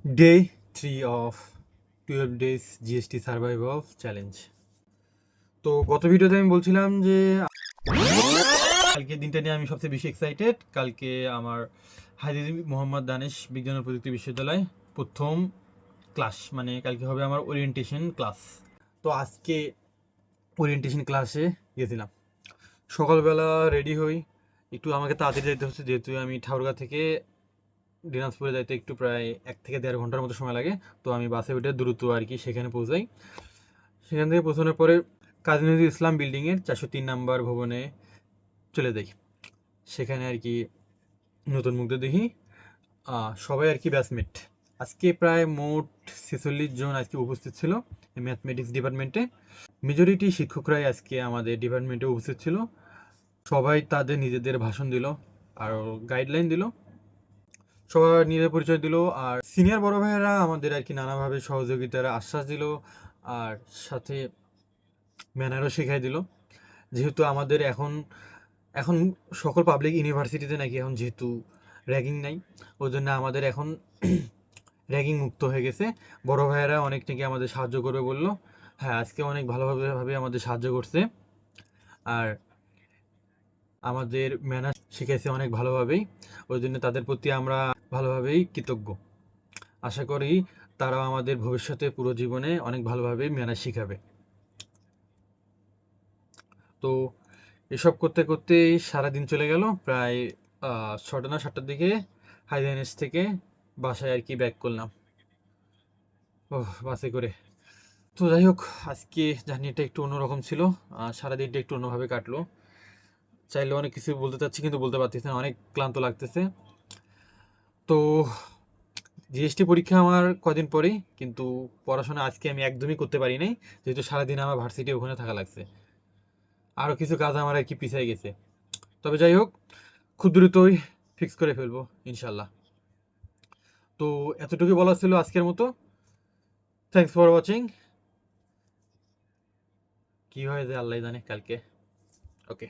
Day 3 of 12 days GST Survival Challenge. তো গত ভিডিওতে আমি বলছিলাম যে কালকে দিনটা নিয়ে আমি সবচেয়ে বেশি এক্সাইটেড। কালকে আমার হাজী মোহাম্মদ দানেশ বিজ্ঞান ও প্রযুক্তি বিশ্ববিদ্যালয় প্রথম ক্লাস, মানে কালকে হবে আমার ওরিয়েন্টেশন ক্লাস। তো আজকে ওরিয়েন্টেশন ক্লাসে গেছিলাম। সকালবেলা রেডি হই, একটু আমাকে তাড়াতাড়ি যেতে হচ্ছে যেহেতু আমি ঠাকুরগাঁ থেকে দিনাজপুরে যাইতে একটু প্রায় 1 থেকে 1.5 ঘন্টার মতো সময় লাগে। তো আমি বাসে উঠে দ্রুত আর কি সেখানে পৌঁছাই। সেখান থেকে পৌঁছানোর পরে কাজী নজরুল ইসলাম বিল্ডিংয়ের 403 নাম্বার ভবনে চলে যাই। সেখানে আর কি নতুন মুখদের দেখি, সবাই আর কি ব্যাচমেট। আজকে প্রায় মোট 46 জন আজকে উপস্থিত ছিল ম্যাথমেটিক্স ডিপার্টমেন্টে। মেজরিটি শিক্ষকরাই আজকে আমাদের ডিপার্টমেন্টে উপস্থিত ছিল। সবাই তাদের নিজেদের ভাষণ দিল আর গাইডলাইন দিল, সবার নিজের পরিচয় দিল। আর সিনিয়র বড় ভাইয়েরা আমাদের আর কি নানাভাবে সহযোগিতার আশ্বাস দিল, আর সাথে ম্যানারও শেখাই দিল। যেহেতু আমাদের এখন এখন সকল পাবলিক ইউনিভার্সিটিতে নাকি এখন যেহেতু র্যাগিং নাই, ওই জন্য আমাদের এখন র্যাগিং মুক্ত হয়ে গেছে। বড় ভাইয়েরা অনেক নাকি আমাদের সাহায্য করবে বললো। হ্যাঁ, আজকে অনেক ভালোভাবে আমাদের সাহায্য করছে, আর আমাদের ম্যানার শিখাইছে অনেক ভালোভাবেই। ওই জন্য তাদের প্রতি আমরা ভালোভাবেই কৃতজ্ঞ। আশা করি তারাও আমাদের ভবিষ্যতে পুরো জীবনে অনেক ভালোভাবে ম্যানার শিখাবে। তো এসব করতে করতেই সারাদিন চলে গেল। প্রায় 6টা না 7টার দিকে হাইডেন্স থেকে বাসায় আর কি ব্যাক করলাম বাসে করে। তো যাই হোক, আজকে জার্নিটা একটু অন্যরকম ছিল, সারাদিনটা একটু অন্যভাবে কাটলো। চাইলে অনেক কিছু বলতে চাচ্ছি কিন্তু বলতে পারতেছি না, অনেক ক্লান্ত লাগতেছে। তো জিএসটি পরীক্ষা আমার কদিন পরেই, কিন্তু পড়াশোনা আজকে আমি একদমই করতে পারি নাই, যেহেতু সারাদিন আমার ভার্সিটি ওখানে থাকা লাগছে। আরও কিছু কাজ আমার আর কি পিছিয়ে গেছে। তবে যাই হোক, খুব দ্রুতই ফিক্স করে ফেলবো ইনশাল্লাহ। তো এতটুকু বলা ছিল আজকের মতো। Thanks for watching. কী হয় যে আল্লাহ জানে কালকে। ওকে।